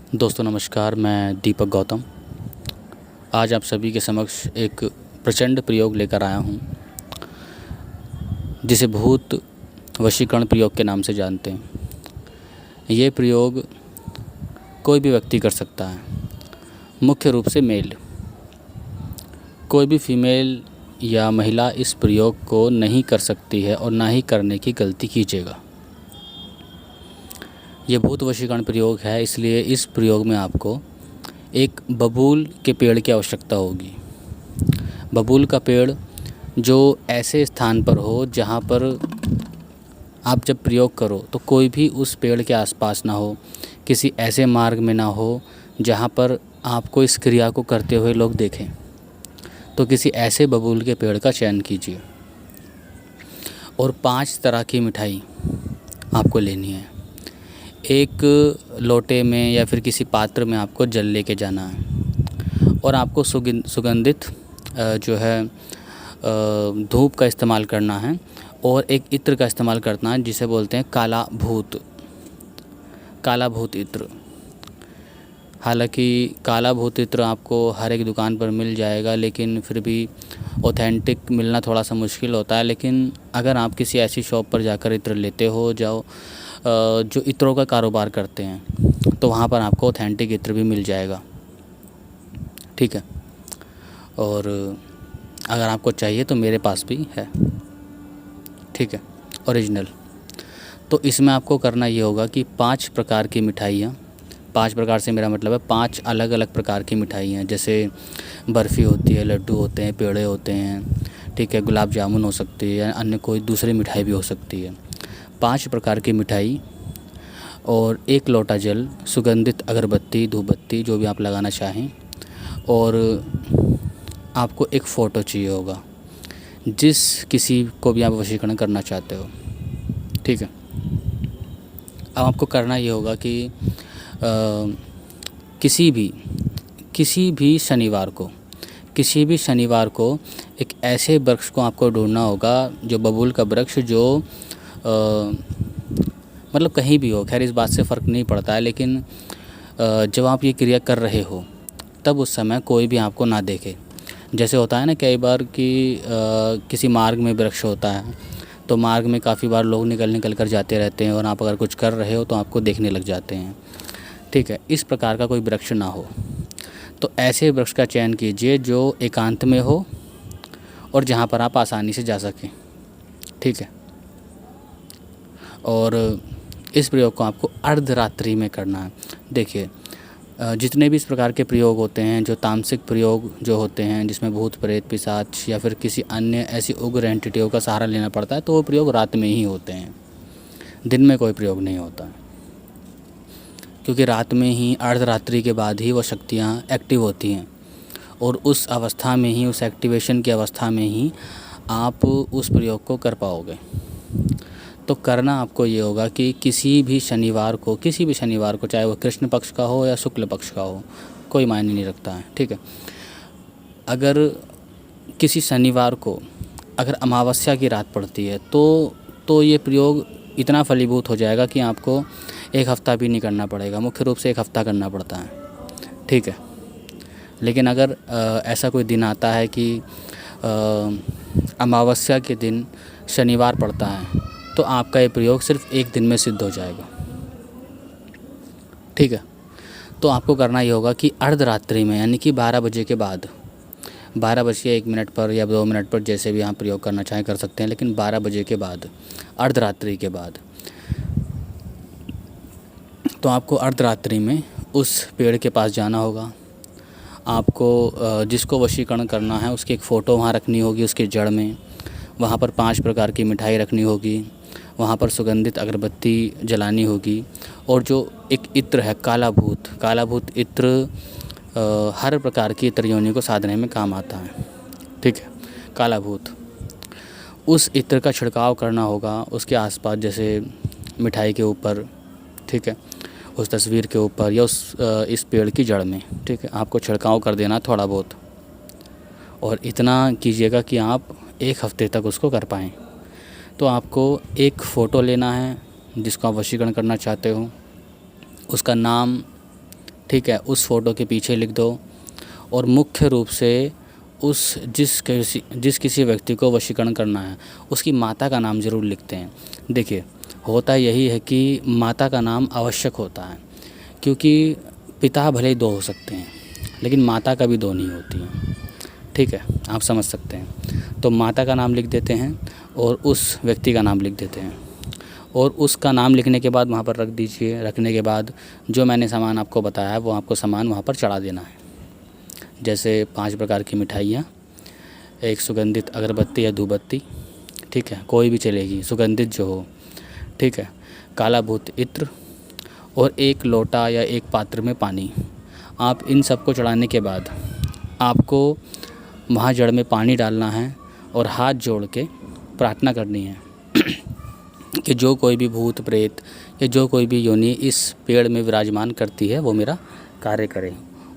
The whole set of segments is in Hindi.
दोस्तों नमस्कार, मैं दीपक गौतम। आज आप सभी के समक्ष एक प्रचंड प्रयोग लेकर आया हूँ, जिसे भूत वशीकरण प्रयोग के नाम से जानते हैं। ये प्रयोग कोई भी व्यक्ति कर सकता है, मुख्य रूप से मेल। कोई भी फीमेल या महिला इस प्रयोग को नहीं कर सकती है और ना ही करने की गलती कीजिएगा। ये भूत वशीकरण प्रयोग है, इसलिए इस प्रयोग में आपको एक बबूल के पेड़ की आवश्यकता होगी। बबूल का पेड़ जो ऐसे स्थान पर हो जहाँ पर आप जब प्रयोग करो तो कोई भी उस पेड़ के आसपास ना हो, किसी ऐसे मार्ग में ना हो जहाँ पर आपको इस क्रिया को करते हुए लोग देखें। तो किसी ऐसे बबूल के पेड़ का चयन कीजिए और 5 तरह की मिठाई आपको लेनी है। एक लोटे में या फिर किसी पात्र में आपको जल लेके जाना है और आपको सुगंधित जो है धूप का इस्तेमाल करना है और एक इत्र का इस्तेमाल करना है, जिसे बोलते हैं काला भूत इत्र। हालांकि काला भूत इत्र आपको हर एक दुकान पर मिल जाएगा, लेकिन फिर भी ऑथेंटिक मिलना थोड़ा सा मुश्किल होता है। लेकिन अगर आप किसी ऐसी शॉप पर जाकर इत्र लेते हो जो इत्रों का कारोबार करते हैं, तो वहाँ पर आपको ऑथेंटिक इत्र भी मिल जाएगा, ठीक है। और अगर आपको चाहिए तो मेरे पास भी है, ठीक है, ओरिजिनल। तो इसमें आपको करना ये होगा कि 5 प्रकार की मिठाइयाँ, 5 प्रकार से मेरा मतलब है 5 अलग अलग प्रकार की मिठाइयाँ, जैसे बर्फ़ी होती है, लड्डू होते हैं, पेड़े होते हैं, ठीक है, गुलाब जामुन हो सकती है, अन्य कोई दूसरी मिठाई भी हो सकती है। 5 प्रकार की मिठाई और 1 लोटा जल, सुगंधित अगरबत्ती, धूपबत्ती, जो भी आप लगाना चाहें। और आपको एक फ़ोटो चाहिए होगा जिस किसी को भी आप वशीकरण करना चाहते हो, ठीक है। अब आपको करना ये होगा कि किसी भी शनिवार को एक ऐसे वृक्ष को आपको ढूंढना होगा, जो बबूल का वृक्ष, जो मतलब कहीं भी हो, खैर इस बात से फ़र्क नहीं पड़ता है। लेकिन जब आप ये क्रिया कर रहे हो तब उस समय कोई भी आपको ना देखे। जैसे होता है ना कई बार कि किसी मार्ग में वृक्ष होता है, तो मार्ग में काफ़ी बार लोग निकल कर जाते रहते हैं और आप अगर कुछ कर रहे हो तो आपको देखने लग जाते हैं, ठीक है। इस प्रकार का कोई वृक्ष ना हो, तो ऐसे वृक्ष का चयन कीजिए जो एकांत में हो और जहाँ पर आप आसानी से जा सकें, ठीक है। और इस प्रयोग को आपको अर्धरात्रि में करना है। देखिए, जितने भी इस प्रकार के प्रयोग होते हैं, जो तामसिक प्रयोग जो होते हैं, जिसमें भूत प्रेत पिशाच या फिर किसी अन्य ऐसी उग्र एंटिटियों का सहारा लेना पड़ता है, तो वो प्रयोग रात में ही होते हैं, दिन में कोई प्रयोग नहीं होता है। क्योंकि रात में ही, अर्धरात्रि के बाद ही वो शक्तियाँ एक्टिव होती हैं और उस अवस्था में ही, उस एक्टिवेशन की अवस्था में ही आप उस प्रयोग को कर पाओगे। तो करना आपको ये होगा कि किसी भी शनिवार को, चाहे वो कृष्ण पक्ष का हो या शुक्ल पक्ष का हो, कोई मायने नहीं रखता है, ठीक है। अगर किसी शनिवार को अगर अमावस्या की रात पड़ती है तो ये प्रयोग इतना फलीभूत हो जाएगा कि आपको 1 हफ़्ता भी नहीं करना पड़ेगा। मुख्य रूप से 1 हफ़्ता करना पड़ता है, ठीक है। लेकिन अगर ऐसा कोई दिन आता है कि अमावस्या के दिन शनिवार पड़ता है, तो आपका ये प्रयोग सिर्फ 1 दिन में सिद्ध हो जाएगा, ठीक है। तो आपको करना ये होगा कि अर्धरात्रि में, यानी कि 12 बजे के बाद, 12:01 पर या 2 मिनट पर, जैसे भी आप प्रयोग करना चाहें कर सकते हैं, लेकिन 12 बजे के बाद, अर्धरात्रि के बाद, तो आपको अर्धरात्रि में उस पेड़ के पास जाना होगा। आपको जिसको वशीकरण करना है उसकी एक फ़ोटो वहाँ रखनी होगी, उसकी जड़ में। वहाँ पर 5 प्रकार की मिठाई रखनी होगी, वहाँ पर सुगंधित अगरबत्ती जलानी होगी। और जो एक इत्र है काला भूत इत्र, हर प्रकार की इत्र योनि को साधने में काम आता है, ठीक है। काला भूत, उस इत्र का छिड़काव करना होगा उसके आसपास, जैसे मिठाई के ऊपर, ठीक है, उस तस्वीर के ऊपर या इस पेड़ की जड़ में, ठीक है। आपको छिड़काव कर देना थोड़ा बहुत, और इतना कीजिएगा कि आप 1 हफ़्ते तक उसको कर पाएँ। तो आपको एक फ़ोटो लेना है जिसको आप वशीकरण करना चाहते हो, उसका नाम, ठीक है, उस फ़ोटो के पीछे लिख दो। और मुख्य रूप से जिस किसी व्यक्ति को वशीकरण करना है उसकी माता का नाम ज़रूर लिखते हैं। देखिए, होता यही है कि माता का नाम आवश्यक होता है, क्योंकि पिता भले ही दो हो सकते हैं लेकिन माता कभी दो नहीं होती हैं। ठीक है, आप समझ सकते हैं। तो माता का नाम लिख देते हैं और उस व्यक्ति का नाम लिख देते हैं, और उसका नाम लिखने के बाद वहाँ पर रख दीजिए। रखने के बाद जो मैंने सामान आपको बताया है वो आपको सामान वहाँ पर चढ़ा देना है। जैसे 5 प्रकार की मिठाइयाँ, एक सुगंधित अगरबत्ती या धूपबत्ती, ठीक है, कोई भी चलेगी, सुगंधित जो हो, ठीक है, काला भूत इत्र और 1 लोटा या 1 पात्र में पानी। आप इन सबको चढ़ाने के बाद आपको वहाँ जड़ में पानी डालना है और हाथ जोड़ के प्रार्थना करनी है कि जो कोई भी भूत प्रेत या जो कोई भी योनि इस पेड़ में विराजमान करती है वो मेरा कार्य करे।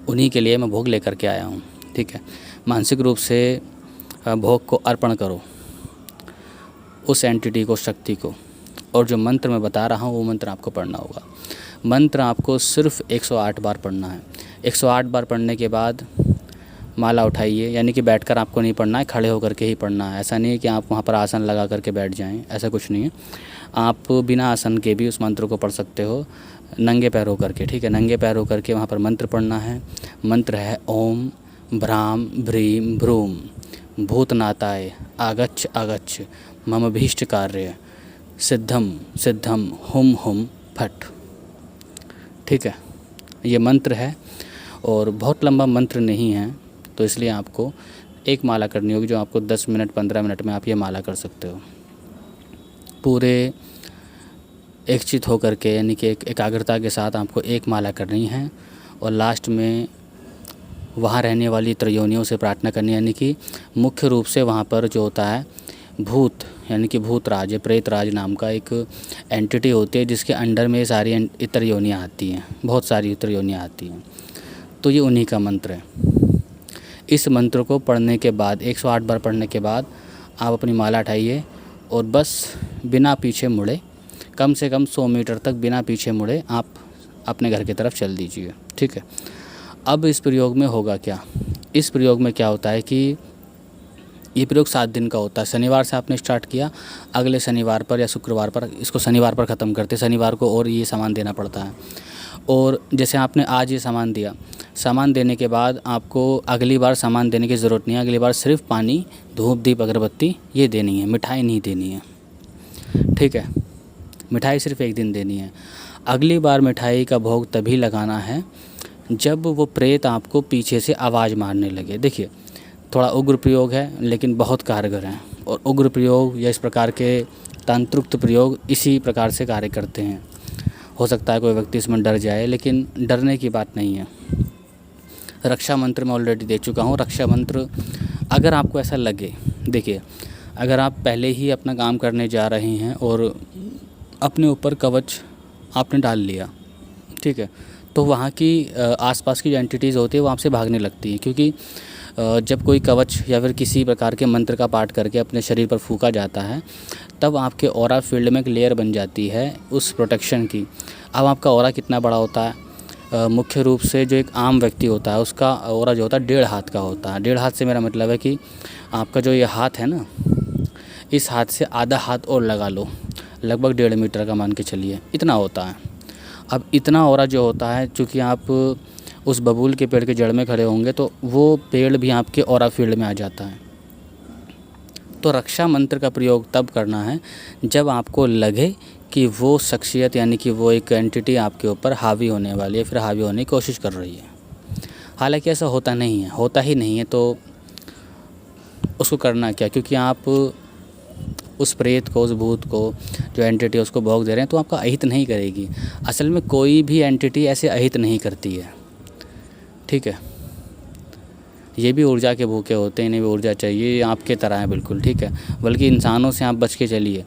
उन्हीं के लिए मैं भोग लेकर के आया हूँ। ठीक है, मानसिक रूप से भोग को अर्पण करो उस एंटिटी को, शक्ति को। और जो मंत्र मैं बता रहा हूँ वो मंत्र आपको पढ़ना होगा। मंत्र आपको सिर्फ 108 बार पढ़ना है। 108 बार पढ़ने के बाद माला उठाइए, यानी कि बैठकर आपको नहीं पढ़ना है, खड़े होकर के ही पढ़ना है। ऐसा नहीं है कि आप वहाँ पर आसन लगा करके बैठ जाएं, ऐसा कुछ नहीं है। आप बिना आसन के भी उस मंत्र को पढ़ सकते हो, नंगे पैर होकर के। ठीक है, नंगे पैर होकर के वहाँ पर मंत्र पढ़ना है। मंत्र है ओम भ्राम भ्रीम भ्रूम भूतनाथाय आगच्छ आगच्छ मम भीष्ट कार्य सिद्धम सिद्धम हुम हुम फट। ठीक है, ये मंत्र है और बहुत लंबा मंत्र नहीं है, तो इसलिए आपको एक माला करनी होगी, जो आपको 10 मिनट 15 मिनट में आप ये माला कर सकते हो। पूरे एकचित होकर के, यानी कि एक एकाग्रता के साथ आपको एक माला करनी है। और लास्ट में वहाँ रहने वाली त्रयोनियों से प्रार्थना करनी है, यानी कि मुख्य रूप से वहाँ पर जो होता है भूत, यानी कि भूतराज, प्रेतराज नाम का एक एंटिटी होती है जिसके अंडर में सारी इतर योनियाँ आती हैं, बहुत सारी इतर योनियाँ आती हैं। तो ये उन्हीं का मंत्र है। इस मंत्र को पढ़ने के बाद 108 बार पढ़ने के बाद आप अपनी माला उठाइए और बस बिना पीछे मुड़े, कम से कम 100 मीटर तक बिना पीछे मुड़े आप अपने घर की तरफ चल दीजिए। ठीक है, अब इस प्रयोग में होगा क्या? इस प्रयोग में क्या होता है कि ये प्रयोग 7 दिन का होता है। शनिवार से आपने स्टार्ट किया, अगले शनिवार पर या शुक्रवार पर, इसको शनिवार पर ख़त्म करते, शनिवार को और ये सामान देना पड़ता है। और जैसे आपने आज ये सामान दिया, सामान देने के बाद आपको अगली बार सामान देने की ज़रूरत नहीं है। अगली बार सिर्फ पानी, धूप, दीप, अगरबत्ती ये देनी है, मिठाई नहीं देनी है। ठीक है, मिठाई सिर्फ एक दिन देनी है। अगली बार मिठाई का भोग तभी लगाना है जब वो प्रेत आपको पीछे से आवाज़ मारने लगे। देखिए, थोड़ा उग्र प्रयोग है लेकिन बहुत कारगर है, और उग्र प्रयोग या इस प्रकार के तंत्रुक्त प्रयोग इसी प्रकार से कार्य करते हैं। हो सकता है कोई व्यक्ति इसमें डर जाए, लेकिन डरने की बात नहीं है। रक्षा मंत्र मैं ऑलरेडी दे चुका हूँ। रक्षा मंत्र अगर आपको ऐसा लगे, देखिए, अगर आप पहले ही अपना काम करने जा रहे हैं और अपने ऊपर कवच आपने डाल लिया, ठीक है, तो वहाँ की आसपास की जो एंटिटीज़ होती है वो आपसे भागने लगती हैं, क्योंकि जब कोई कवच या फिर किसी प्रकार के मंत्र का पाठ करके अपने शरीर पर फूंका जाता है, तब आपके ऑरा फील्ड में एक लेयर बन जाती है उस प्रोटेक्शन की। अब आपका ऑरा कितना बड़ा होता है? मुख्य रूप से जो एक आम व्यक्ति होता है उसका ऑरा जो होता है 1.5 हाथ का होता है। 1.5 हाथ से मेरा मतलब है कि आपका जो ये हाथ है ना, इस हाथ से आधा हाथ और लगा लो, लगभग 1.5 मीटर का मान के चलिए, इतना होता है। अब इतना ऑरा जो होता है, चूँकि आप उस बबूल के पेड़ के जड़ में खड़े होंगे तो वो पेड़ भी आपके ऑरा फील्ड में आ जाता है। तो रक्षा मंत्र का प्रयोग तब करना है जब आपको लगे कि वो शख्सियत, यानी कि वो एक एंटिटी आपके ऊपर हावी होने वाली है, फिर हावी होने की कोशिश कर रही है। हालांकि ऐसा होता नहीं है, होता ही नहीं है, तो उसको करना क्या? क्योंकि आप उस प्रेत को, उस भूत को, जो एंटिटी है उसको भोग दे रहे हैं, तो आपका अहित नहीं करेगी। असल में कोई भी एंटिटी ऐसे अहित नहीं करती है। ठीक है, ये भी ऊर्जा के भूखे होते हैं, इन्हें भी ऊर्जा चाहिए, ये आपके तरह है बिल्कुल। ठीक है, बल्कि इंसानों से आप बच के चलिए।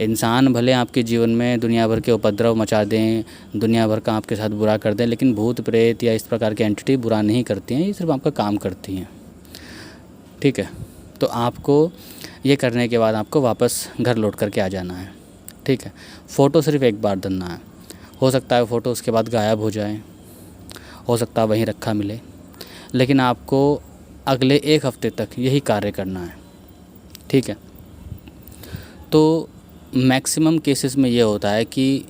इंसान भले आपके जीवन में दुनिया भर के उपद्रव मचा दें, दुनिया भर का आपके साथ बुरा कर दें, लेकिन भूत प्रेत या इस प्रकार की एंटिटी बुरा नहीं करती हैं, ये सिर्फ आपका काम करती हैं। ठीक है, तो आपको ये करने के बाद आपको वापस घर लौट करके आ जाना है। ठीक है, फ़ोटो सिर्फ एक बार धरना है। हो सकता है फ़ोटो उसके बाद गायब हो जाए, हो सकता है वहीं रखा मिले, लेकिन आपको अगले 1 हफ़्ते तक यही कार्य करना है। ठीक है। तो मैक्सिमम केसेस में ये होता है कि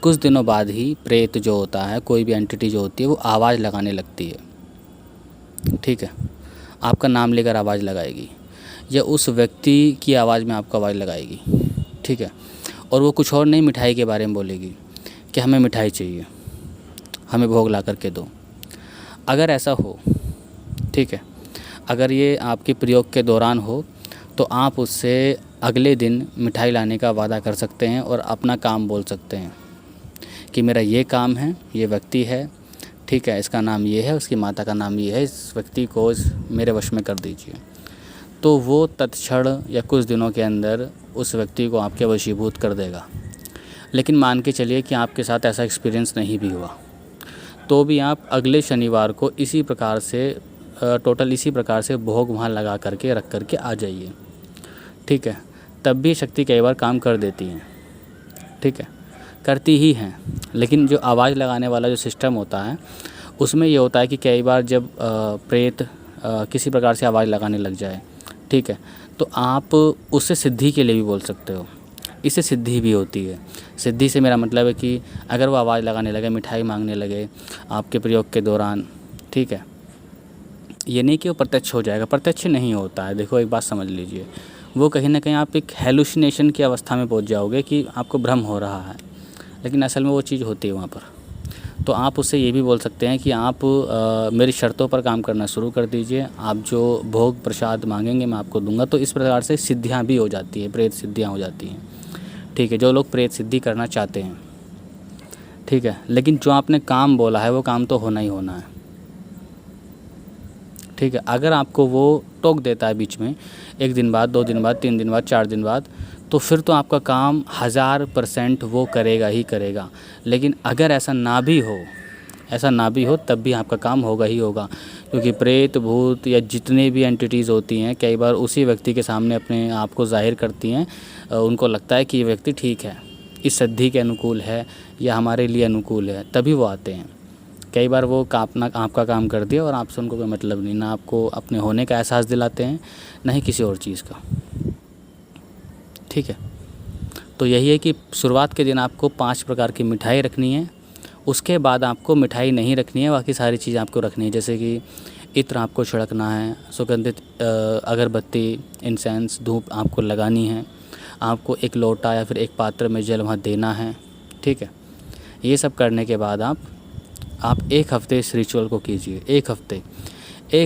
कुछ दिनों बाद ही प्रेत जो होता है, कोई भी एंटिटी जो होती है, वो आवाज़ लगाने लगती है। ठीक है। आपका नाम लेकर आवाज़ लगाएगी या उस व्यक्ति की आवाज़ में आपको आवाज़ लगाएगी। ठीक है। और वो कुछ और नहीं, मिठाई के बारे में बोलेगी कि हमें मिठाई चाहिए, हमें भोग ला कर के दो। अगर ऐसा हो, ठीक है, अगर ये आपके प्रयोग के दौरान हो, तो आप उससे अगले दिन मिठाई लाने का वादा कर सकते हैं और अपना काम बोल सकते हैं कि मेरा ये काम है, ये व्यक्ति है, ठीक है, इसका नाम ये है, उसकी माता का नाम ये है, इस व्यक्ति को मेरे वश में कर दीजिए। तो वो तत्क्षण या कुछ दिनों के अंदर उस व्यक्ति को आपके वशीभूत कर देगा। लेकिन मान के चलिए कि आपके साथ ऐसा एक्सपीरियंस नहीं भी हुआ, तो भी आप अगले शनिवार को इसी प्रकार से टोटल इसी प्रकार से भोग वहाँ लगा करके रख करके आ जाइए। ठीक है। तब भी शक्ति कई बार काम कर देती हैं। ठीक है, करती ही हैं। लेकिन जो आवाज़ लगाने वाला जो सिस्टम होता है, उसमें ये होता है कि कई बार जब प्रेत किसी प्रकार से आवाज़ लगाने लग जाए, ठीक है, तो आप उससे सिद्धि के लिए भी बोल सकते हो। इससे सिद्धि भी होती है। सिद्धि से मेरा मतलब है कि अगर वो आवाज़ लगाने लगे, मिठाई मांगने लगे आपके प्रयोग के दौरान, ठीक है, ये नहीं कि वो प्रत्यक्ष हो जाएगा, प्रत्यक्ष नहीं होता है। देखो, एक बात समझ लीजिए, वो कहीं ना कहीं आप एक हेलुसिनेशन की अवस्था में पहुंच जाओगे कि आपको भ्रम हो रहा है, लेकिन असल में वो चीज़ होती है वहाँ पर। तो आप उससे ये भी बोल सकते हैं कि आप मेरी शर्तों पर काम करना शुरू कर दीजिए, आप जो भोग प्रसाद मांगेंगे मैं आपको दूंगा। तो इस प्रकार से सिद्धियाँ भी हो जाती है, प्रेत सिद्धियाँ हो जाती हैं। ठीक है, जो लोग प्रेत सिद्धि करना चाहते हैं। ठीक है, लेकिन जो आपने काम बोला है वो काम तो होना ही होना है। ठीक है, अगर आपको वो टोक देता है बीच में 1 दिन बाद, 2 दिन बाद, 3 दिन बाद, 4 दिन बाद, तो फिर तो आपका काम 1000% वो करेगा ही करेगा। लेकिन अगर ऐसा ना भी हो तब भी आपका काम होगा ही होगा, क्योंकि प्रेत भूत या जितने भी एंटिटीज़ होती हैं कई बार उसी व्यक्ति के सामने अपने आप को ज़ाहिर करती हैं। उनको लगता है कि ये व्यक्ति ठीक है, इस सिद्धि के अनुकूल है या हमारे लिए अनुकूल है, तभी वो आते हैं। कई बार वो आपका काम कर दिया और आपसे उनको कोई मतलब नहीं, ना आपको अपने होने का एहसास दिलाते हैं, ना ही किसी और चीज़ का। ठीक है, तो यही है कि शुरुआत के दिन आपको 5 प्रकार की मिठाई रखनी है। उसके बाद आपको मिठाई नहीं रखनी है, बाकी सारी चीज़ आपको रखनी है। जैसे कि इत्र आपको छिड़कना है, सुगंधित अगरबत्ती, इंसेंस, धूप आपको लगानी है, आपको एक लोटा या फिर एक पात्र में जल वहाँ देना है। ठीक है, ये सब करने के बाद आप 1 हफ़्ते इस रिचुअल को कीजिए। 1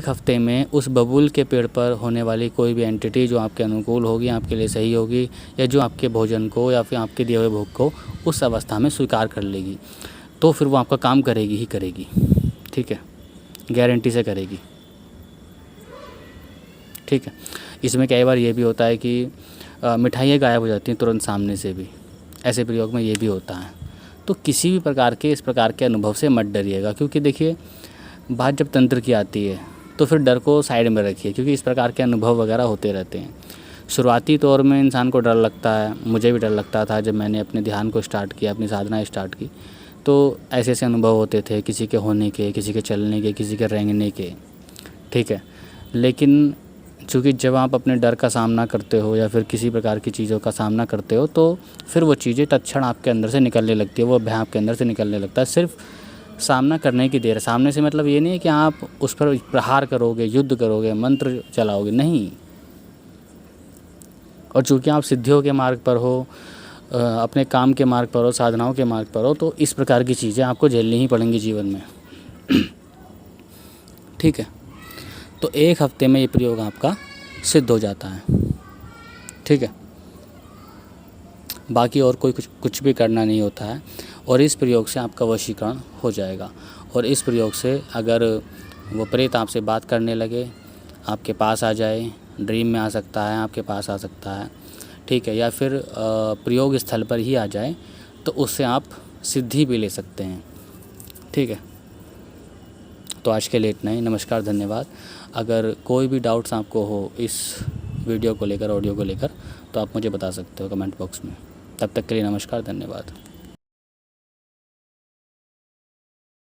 हफ़्ते में उस बबूल के पेड़ पर होने वाली कोई भी एंटिटी जो आपके अनुकूल होगी, आपके लिए सही होगी, या जो आपके भोजन को या फिर आपके दिए हुए भोग को उस अवस्था में स्वीकार कर लेगी, तो फिर वो आपका काम करेगी ही करेगी। ठीक है, गारंटी से करेगी। ठीक है, इसमें कई बार ये भी होता है कि मिठाइयाँ गायब हो जाती हैं तुरंत सामने से भी, ऐसे प्रयोग में ये भी होता है। तो किसी भी प्रकार के इस प्रकार के अनुभव से मत डरिएगा, क्योंकि देखिए, बात जब तंत्र की आती है तो फिर डर को साइड में रखिए, क्योंकि इस प्रकार के अनुभव वगैरह होते रहते हैं। शुरुआती तौर में इंसान को डर लगता है, मुझे भी डर लगता था जब मैंने अपने ध्यान को स्टार्ट किया, अपनी साधना स्टार्ट की, तो ऐसे ऐसे अनुभव होते थे, किसी के होने के, किसी के चलने के, किसी के रेंगने के। ठीक है, लेकिन चूँकि जब आप अपने डर का सामना करते हो या फिर किसी प्रकार की चीज़ों का सामना करते हो, तो फिर वो चीज़ें तत्क्षण आपके अंदर से निकलने लगती है, वो भय आपके अंदर से निकलने लगता है। सिर्फ सामना करने की देर है। सामने से मतलब ये नहीं है कि आप उस पर प्रहार करोगे, युद्ध करोगे, मंत्र चलाओगे, नहीं। और चूँकि आप सिद्धियों के मार्ग पर हो, अपने काम के मार्ग पर हो, साधनाओं के मार्ग पर हो, तो इस प्रकार की चीज़ें आपको झेलनी ही पड़ेंगी जीवन में। ठीक है, तो 1 हफ़्ते में ये प्रयोग आपका सिद्ध हो जाता है। ठीक है, बाकी और कोई कुछ भी करना नहीं होता है, और इस प्रयोग से आपका वशीकरण हो जाएगा। और इस प्रयोग से अगर वो प्रेत आपसे बात करने लगे, आपके पास आ जाए, ड्रीम में आ सकता है, आपके पास आ सकता है, ठीक है, या फिर प्रयोग स्थल पर ही आ जाए, तो उससे आप सिद्धि भी ले सकते हैं। ठीक है, तो आज के लिए इतना ही। नमस्कार, धन्यवाद। अगर कोई भी डाउट्स आपको हो इस वीडियो को लेकर, ऑडियो को लेकर, तो आप मुझे बता सकते हो कमेंट बॉक्स में। तब तक के लिए नमस्कार, धन्यवाद।